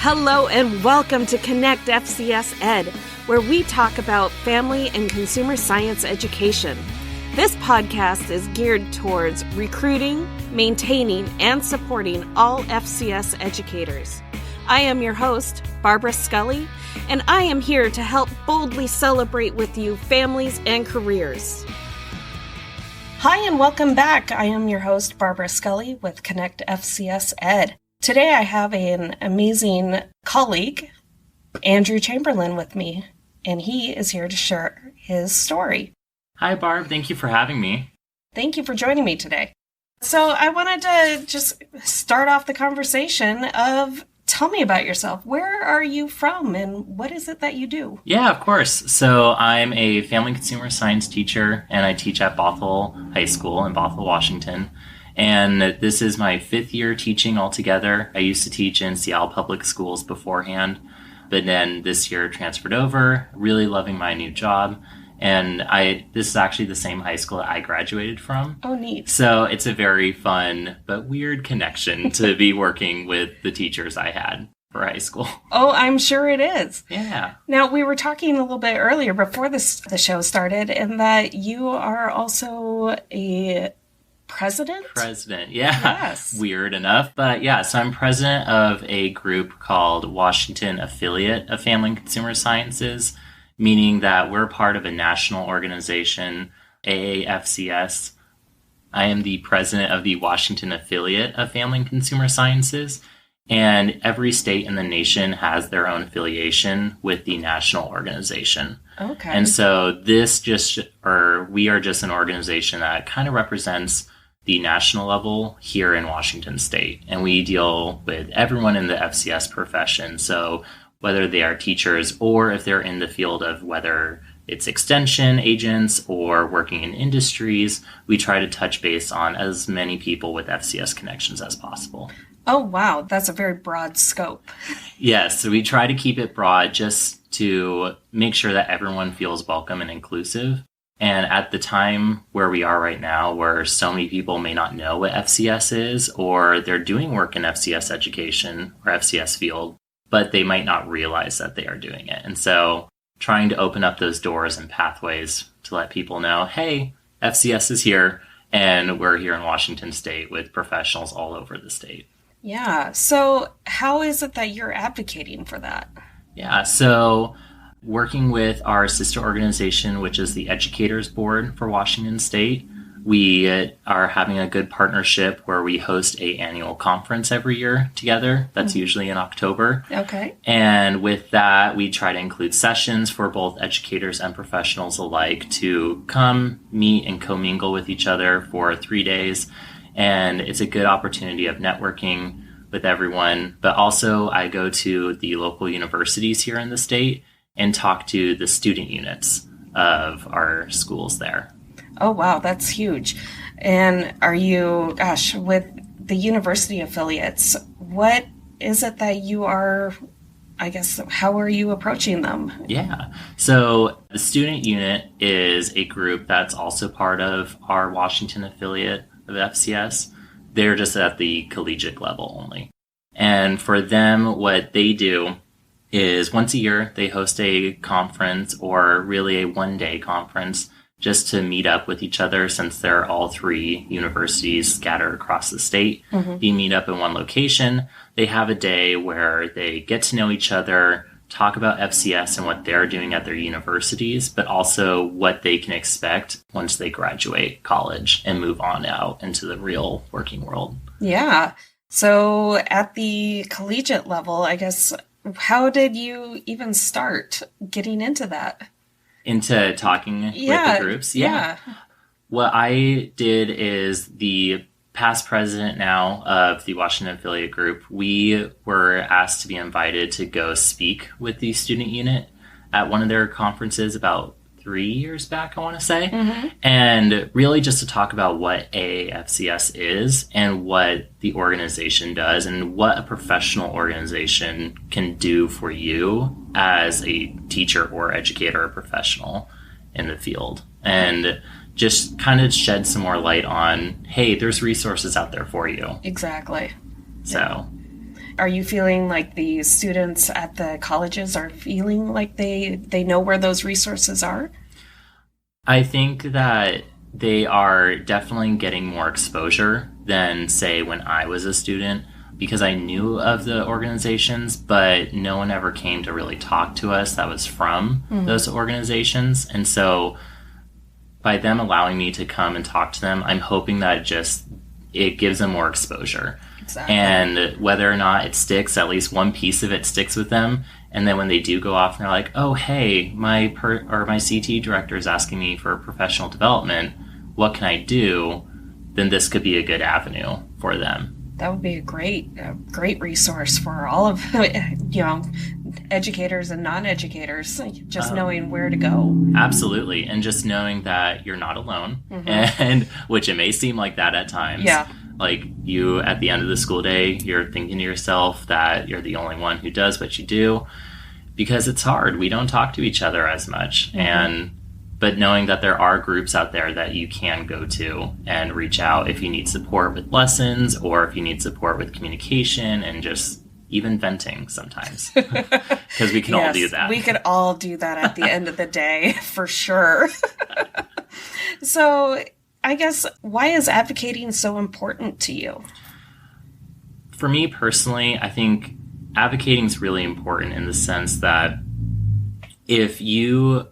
Hello and welcome to Connect FCS Ed, where we talk about family and consumer science education. This podcast is geared towards recruiting, maintaining, and supporting all FCS educators. I am your host, Barbara Scully, and I am here to help boldly celebrate with you families and careers. Hi and welcome back. I am your host, Barbara Scully with Connect FCS Ed. Today I have an amazing colleague, Andrew Chamberlin, with me, and he is here to share his story. Hi, Barb. Thank you for having me. Thank you for joining me today. So I wanted to just start off the conversation of, tell me about yourself. Where are you from and what is it that you do? Yeah, of course. So I'm a family consumer science teacher, and I teach at Bothell High School in Bothell, Washington. And this is my 5th year teaching altogether. I used to teach in Seattle Public Schools beforehand, but then this year transferred over, really loving my new job. And this is actually the same high school that I graduated from. Oh, neat. So it's a very fun but weird connection to be working with the teachers I had for high school. Oh, I'm sure it is. Yeah. Now, we were talking a little bit earlier before the show started, and that you are also a president, yeah. Yes. Weird enough. But yeah, so I'm president of a group called Washington Affiliate of Family and Consumer Sciences, meaning that we're part of a national organization, AAFCS. I am the president of the Washington Affiliate of Family and Consumer Sciences, and every state in the nation has their own affiliation with the national organization. Okay. And so we are just an organization that kind of represents the national level here in Washington State, and we deal with everyone in the FCS profession. So whether they are teachers or if they're in the field of whether it's extension agents or working in industries, we try to touch base on as many people with FCS connections as possible. Oh, wow. That's a very broad scope. Yes, so we try to keep it broad just to make sure that everyone feels welcome and inclusive. And at the time where we are right now, where so many people may not know what FCS is, or they're doing work in FCS education or FCS field, but they might not realize that they are doing it. And so trying to open up those doors and pathways to let people know, hey, FCS is here, and we're here in Washington State with professionals all over the state. Yeah. So how is it that you're advocating for that? Yeah. So working with our sister organization, which is the Educators Board for Washington State, we are having a good partnership where we host an annual conference every year together. That's usually in October. Okay. And with that, we try to include sessions for both educators and professionals alike to come, meet, and commingle with each other for 3 days. And it's a good opportunity of networking with everyone. But also, I go to the local universities here in the state and talk to the student units of our schools there. Oh, wow, that's huge. And are you, with the university affiliates, what is it that you are, how are you approaching them? Yeah. So the student unit is a group that's also part of our Washington affiliate of FCS. They're just at the collegiate level only. And for them, what they do is once a year, they host a conference, or really a one-day conference, just to meet up with each other, since they're all 3 universities scattered across the state. Mm-hmm. They meet up in one location. They have a day where they get to know each other, talk about FCS and what they're doing at their universities, but also what they can expect once they graduate college and move on out into the real working world. Yeah. So at the collegiate level, how did you even start getting into that? Into talking with the groups? Yeah. What I did is the past president now of the Washington Affiliate Group, we were asked to be invited to go speak with the student unit at one of their conferences about 3 years back, I want to say. Mm-hmm. And really just to talk about what AAFCS is and what the organization does and what a professional organization can do for you as a teacher or educator or professional in the field. And just kind of shed some more light on, hey, there's resources out there for you. Exactly. So. Are you feeling like the students at the colleges are feeling like they know where those resources are? I think that they are definitely getting more exposure than, say, when I was a student, because I knew of the organizations, but no one ever came to really talk to us that was from those organizations. And so by them allowing me to come and talk to them, I'm hoping that it gives them more exposure. Exactly. And whether or not it sticks, at least one piece of it sticks with them. And then when they do go off and they're like, oh, hey, my CT director is asking me for professional development, what can I do? Then this could be a good avenue for them. That would be a great resource for all of, educators and non-educators, just knowing where to go. Absolutely. And just knowing that you're not alone, and which it may seem like that at times. Yeah. Like you, at the end of the school day, you're thinking to yourself that you're the only one who does what you do, because it's hard. We don't talk to each other as much. But knowing that there are groups out there that you can go to and reach out if you need support with lessons, or if you need support with communication and just even venting sometimes, because we can all do that. We could all do that at the end of the day, for sure. So I guess, why is advocating so important to you? For me personally, I think advocating is really important in the sense that if you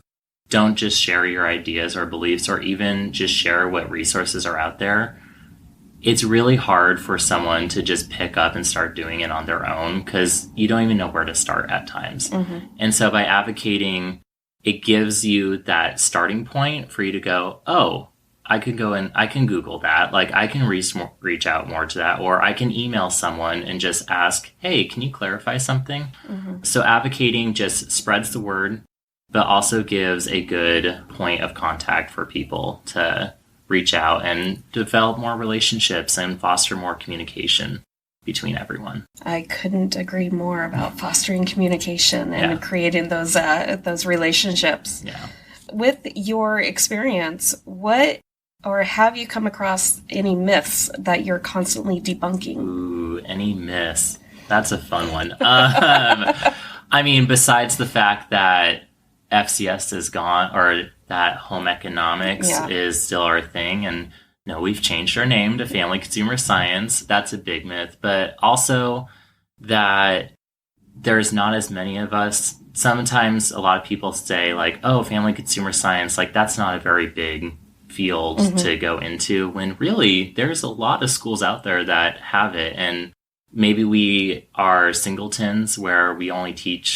don't just share your ideas or beliefs, or even just share what resources are out there, it's really hard for someone to just pick up and start doing it on their own, because you don't even know where to start at times. And so by advocating, it gives you that starting point for you to go, oh, I could go and I can Google that. Like, I can reach out more to that, or I can email someone and just ask, hey, can you clarify something? So advocating just spreads the word, but also gives a good point of contact for people to reach out and develop more relationships and foster more communication between everyone. I couldn't agree more about fostering communication and creating those relationships. Yeah. With your experience, have you come across any myths that you're constantly debunking? Ooh, any myths? That's a fun one. I mean, besides the fact that FCS is gone, or that home economics is still our thing, and no, we've changed our name to Family Consumer Science. That's a big myth. But also that there's not as many of us. Sometimes a lot of people say, like, oh, Family Consumer Science, like, that's not a very big field to go into, when really there's a lot of schools out there that have it. And maybe we are singletons where we only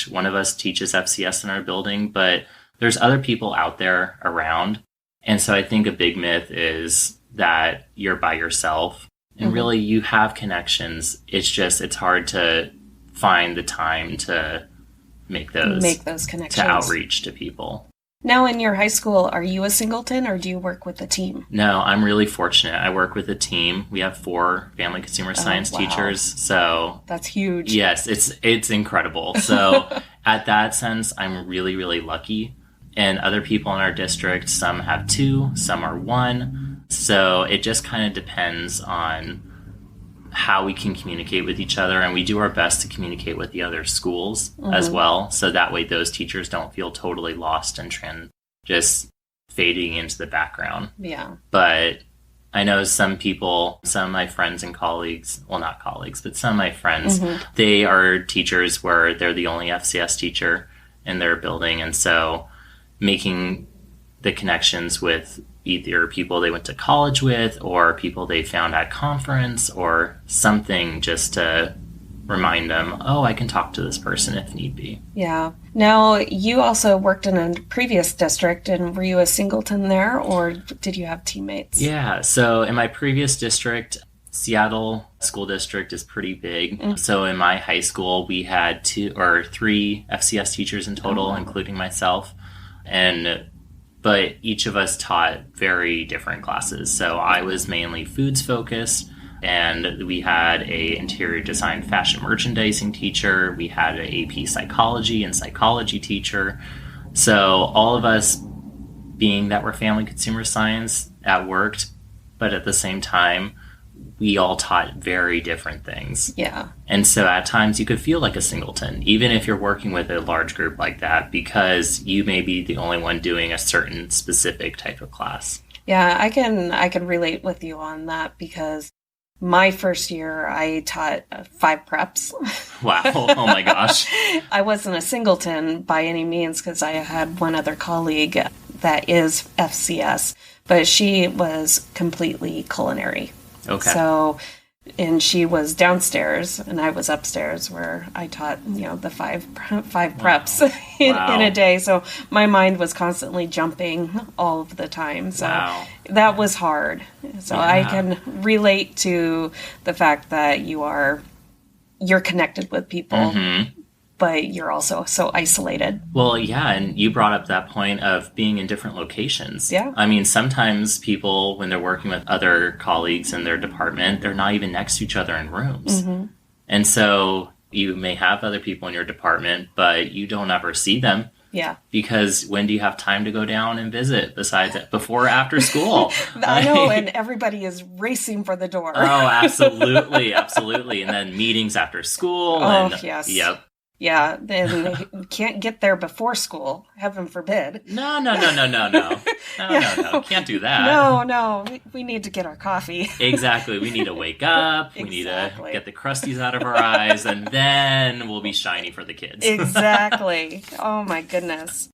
one of us teaches FCS in our building, but there's other people out there around. And so I think a big myth is that you're by yourself, and really you have connections. It's hard to find the time to make those connections, to outreach to people. Now, in your high school, are you a singleton, or do you work with a team? No, I'm really fortunate. I work with a team. We have 4 family consumer science teachers. So that's huge. Yes, it's incredible. So at that sense, I'm really, really lucky. And other people in our district, some have 2, some are 1. So it just kind of depends on how we can communicate with each other, and we do our best to communicate with the other schools as well, so that way those teachers don't feel totally lost and just fading into the background. Yeah. But I know some of my friends and colleagues, well, not colleagues, but some of my friends, they are teachers where they're the only FCS teacher in their building, and so making the connections with either people they went to college with, or people they found at conference, or something, just to remind them, oh, I can talk to this person if need be. Yeah. Now, you also worked in a previous district, and were you a singleton there, or did you have teammates? Yeah. So in my previous district, Seattle School District is pretty big. So in my high school, we had 2 or 3 FCS teachers in total, including myself. But each of us taught very different classes. So I was mainly foods focused, and we had a interior design fashion merchandising teacher. We had an AP psychology and psychology teacher. So all of us, being that we're family consumer science, that worked. But at the same time, we all taught very different things. Yeah. And so at times you could feel like a singleton, even if you're working with a large group like that, because you may be the only one doing a certain specific type of class. Yeah, I can relate with you on that, because my first year I taught 5 preps. Wow. Oh my gosh. I wasn't a singleton by any means, because I had one other colleague that is FCS, but she was completely culinary. Okay. So, and she was downstairs and I was upstairs, where I taught, the five preps in a day. So my mind was constantly jumping all of the time. So that was hard. So I can relate to the fact that you're connected with people, but you're also so isolated. Well, yeah, and you brought up that point of being in different locations. Yeah. I mean, sometimes people, when they're working with other colleagues in their department, they're not even next to each other in rooms. And so you may have other people in your department, but you don't ever see them. Yeah. Because when do you have time to go down and visit besides before or after school? I know, and everybody is racing for the door. Oh, absolutely. Absolutely. And then meetings after school. Yes. Yep. Yeah, then they can't get there before school. Heaven forbid. No. No. Can't do that. No. We need to get our coffee. Exactly. We need to wake up. We need to get the crusties out of our eyes, and then we'll be shiny for the kids. Exactly. Oh, my goodness.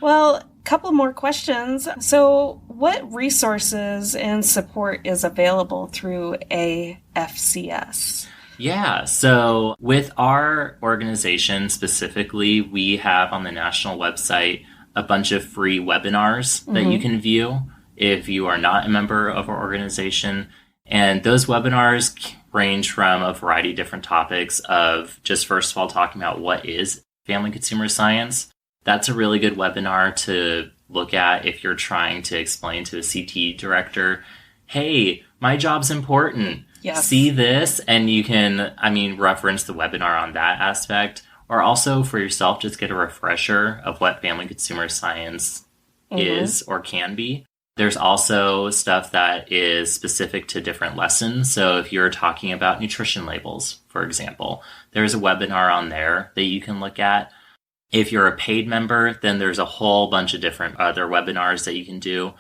Well, a couple more questions. So what resources and support is available through AFCS? Yeah, so with our organization specifically, we have on the national website a bunch of free webinars that you can view if you are not a member of our organization. And those webinars range from a variety of different topics of just first of all talking about what is family consumer science. That's a really good webinar to look at if you're trying to explain to a CT director, hey, my job's important. Yes. See this, and you can, reference the webinar on that aspect, or also for yourself, just get a refresher of what family consumer science is or can be. There's also stuff that is specific to different lessons. So if you're talking about nutrition labels, for example, there's a webinar on there that you can look at. If you're a paid member, then there's a whole bunch of different other webinars that you can do.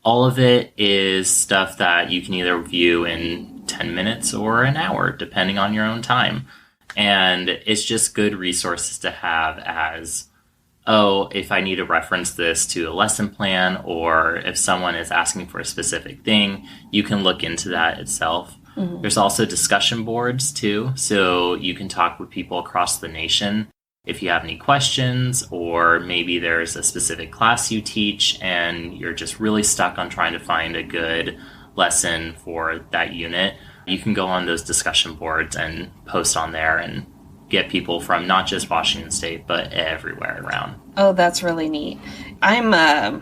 All of it is stuff that you can either view in 10 minutes or an hour, depending on your own time. And it's just good resources to have as, if I need to reference this to a lesson plan, or if someone is asking for a specific thing, you can look into that itself. There's also discussion boards too, so you can talk with people across the nation if you have any questions, or maybe there's a specific class you teach and you're just really stuck on trying to find a good lesson for that unit. You can go on those discussion boards and post on there and get people from not just Washington State, but everywhere around. Oh, that's really neat. I'm a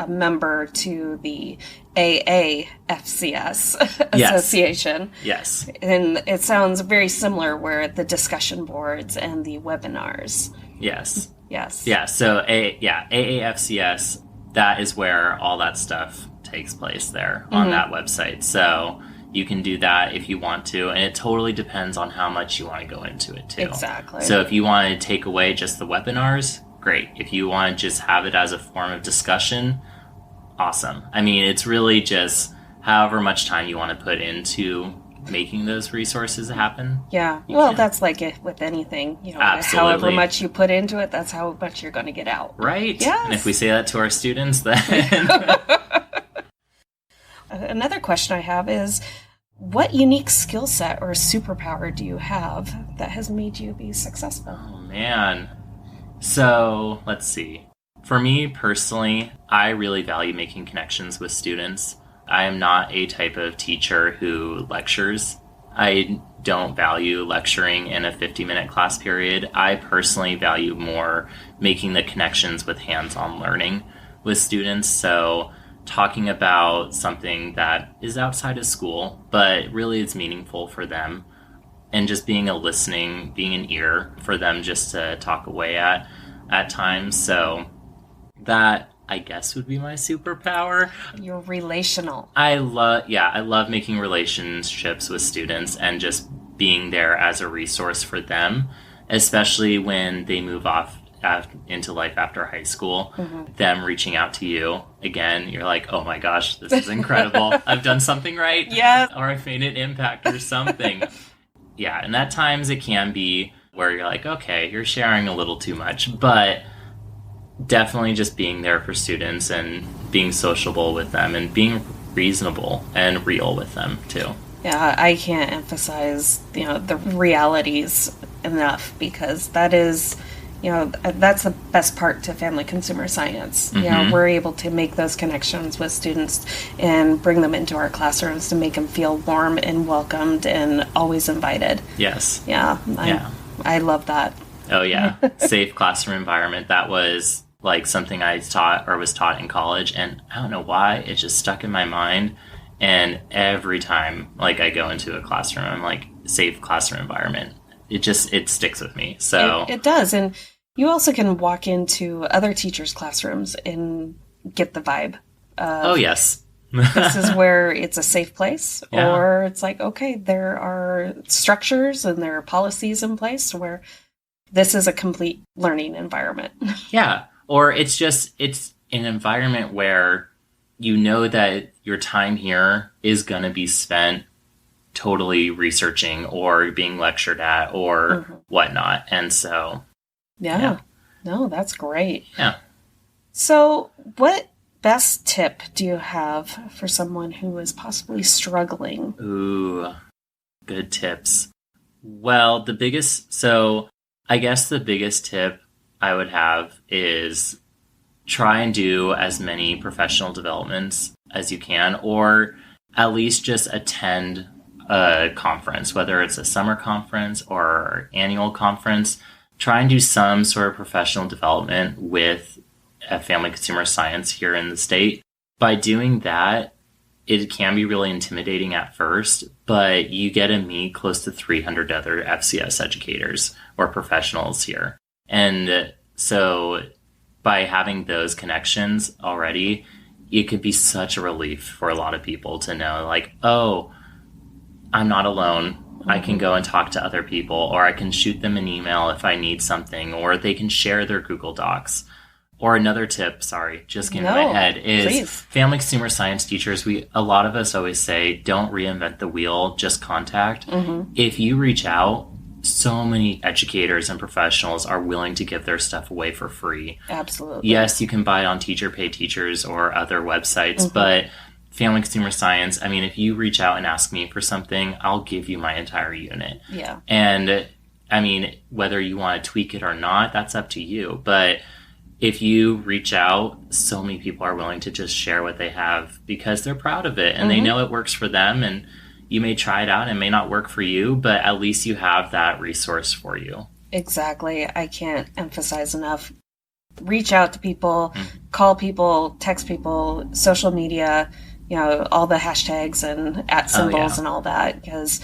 member to the AAFCS Association. Yes. And it sounds very similar, where the discussion boards and the webinars. Yes. Yes. Yeah, so AAFCS, that is where all that stuff takes place there on that website. So you can do that if you want to, and it totally depends on how much you want to go into it too. Exactly. So if you want to take away just the webinars, great. If you want to just have it as a form of discussion, awesome. It's really just however much time you want to put into making those resources happen. Yeah. Well, that's like it with anything. Absolutely. However much you put into it, that's how much you're going to get out. Right. Yes. And if we say that to our students, then... Another question I have is, what unique skill set or superpower do you have that has made you be successful? Oh, man. So, let's see. For me personally, I really value making connections with students. I am not a type of teacher who lectures. I don't value lecturing in a 50-minute class period. I personally value more making the connections with hands-on learning with students. So talking about something that is outside of school, but really is meaningful for them, and just being being an ear for them just to talk away at times. So that I guess would be my superpower. You're relational. I love making relationships with students and just being there as a resource for them, especially when they move off into life after high school. Them reaching out to you again, you're like, oh my gosh, this is incredible. I've done something right. Yes. Or I've made an impact or something. Yeah, and at times it can be where you're like, okay, you're sharing a little too much, but definitely just being there for students and being sociable with them and being reasonable and real with them too. Yeah, I can't emphasize, the realities enough, because that is, that's the best part to family consumer science. We're able to make those connections with students and bring them into our classrooms to make them feel warm and welcomed and always invited. Yes. Yeah. I love that. Oh yeah. Safe classroom environment. That was like something I was taught in college, and I don't know why it just stuck in my mind. And every time like I go into a classroom, I'm like, safe classroom environment. It sticks with me. So it does. And you also can walk into other teachers' classrooms and get the vibe. Oh yes. This is where it's a safe place, Yeah. or it's like, okay, there are structures and there are policies in place where this is a complete learning environment. Yeah. Or it's an environment where you know that your time here is going to be spent totally researching or being lectured at or whatnot. And so, yeah. No, that's great. Yeah. So what best tip do you have for someone who is possibly struggling? Ooh, good tips. Well, I guess the biggest tip I would have is try and do as many professional developments as you can, or at least just attend a conference, whether it's a summer conference or annual conference. Try and do some sort of professional development with family consumer science here in the state. By doing that, it can be really intimidating at first, but you get to meet close to 300 other FCS educators or professionals here. And so by having those connections already, it could be such a relief for a lot of people to know, like, oh, I'm not alone. I can go and talk to other people, or I can shoot them an email if I need something, or they can share their Google Docs. Or another tip, just came to my head, is please. Family consumer science teachers, a lot of us always say, don't reinvent the wheel, just contact. If you reach out, so many educators and professionals are willing to give their stuff away for free. Absolutely. Yes, you can buy it on Teacher Pay Teachers or other websites, but family consumer science, I mean, if you reach out and ask me for something, I'll give you my entire unit. Yeah. And I mean, whether you want to tweak it or not, that's up to you. But if you reach out, so many people are willing to just share what they have because they're proud of it and they know it works for them. And you may try it out and it may not work for you, but at least you have that resource for you. Exactly. I can't emphasize enough. Reach out to people, call people, text people, social media, all the hashtags and @ symbols and all that, because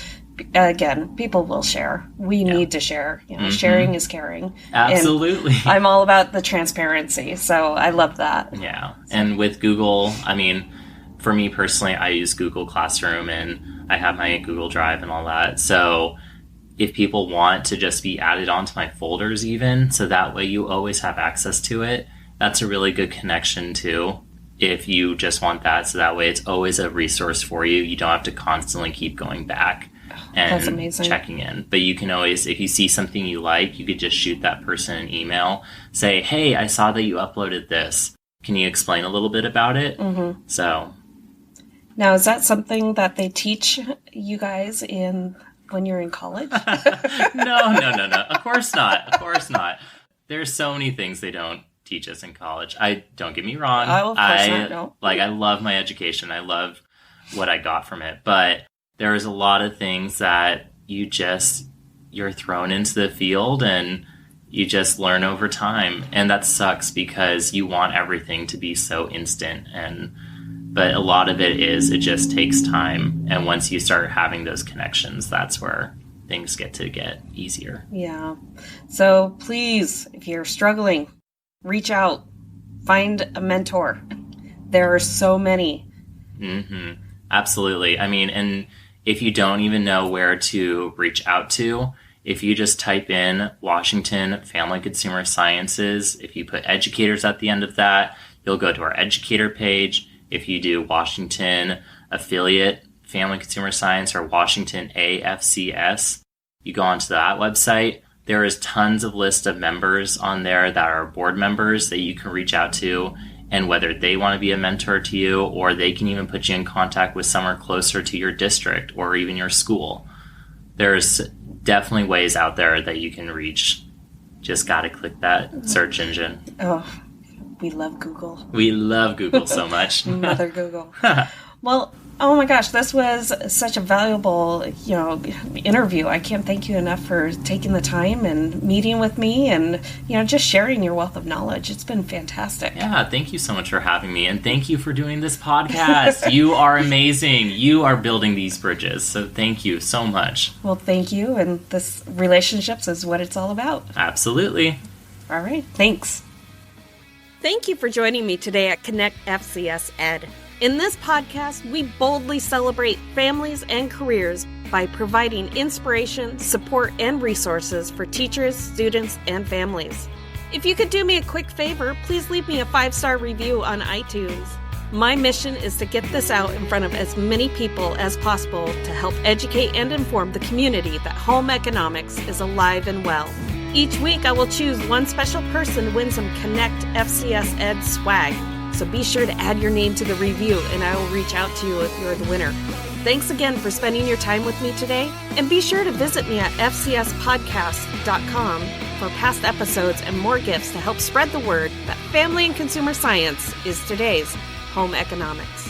again, people will share. We need to share. Sharing is caring. Absolutely. And I'm all about the transparency, so I love that. Yeah. And with Google, I mean, for me personally, I use Google Classroom and I have my Google Drive and all that. So if people want to just be added onto my folders even, so that way you always have access to it, that's a really good connection too. If you just want that, so that way it's always a resource for you. You don't have to constantly keep going back and checking in. But you can always, if you see something you like, you could just shoot that person an email, say, hey, I saw that you uploaded this. Can you explain a little bit about it? So now, is that something that they teach you guys when you're in college? No. Of course not. There's so many things they don't teach us in college. Don't get me wrong. Oh, of course not, no. I love my education. I love what I got from it. But there's a lot of things that you're thrown into the field and you just learn over time. And that sucks because you want everything to be so instant. But a lot of it just takes time. And once you start having those connections, that's where things get easier. Yeah. So please, if you're struggling, reach out. find a mentor. There are so many. Mm-hmm. Absolutely. I mean, and if you don't even know where to reach out to, if you just type in Washington Family Consumer Sciences, if you put educators at the end of that, you'll go to our educator page. If you do Washington Affiliate Family Consumer Science or Washington AFCS, you go onto that website. There is tons of list of members on there that are board members that you can reach out to, and whether they want to be a mentor to you, or they can even put you in contact with somewhere closer to your district or even your school. There's definitely ways out there that you can reach. Just got to click that search engine. Oh, we love Google. We love Google so much. Mother Google. Well, oh my gosh, this was such a valuable, interview. I can't thank you enough for taking the time and meeting with me and, just sharing your wealth of knowledge. It's been fantastic. Yeah, thank you so much for having me. And thank you for doing this podcast. You are amazing. You are building these bridges. So thank you so much. Well, thank you. And this relationships is what it's all about. Absolutely. All right. Thanks. Thank you for joining me today at Connect FCS Ed. In this podcast, we boldly celebrate families and careers by providing inspiration, support, and resources for teachers, students, and families. If you could do me a quick favor, please leave me a 5-star review on iTunes. My mission is to get this out in front of as many people as possible to help educate and inform the community that home economics is alive and well. Each week, I will choose one special person to win some Connect FCS Ed swag. So be sure to add your name to the review and I will reach out to you if you're the winner. Thanks again for spending your time with me today. And be sure to visit me at fcspodcast.com for past episodes and more gifts to help spread the word that family and consumer science is today's home economics.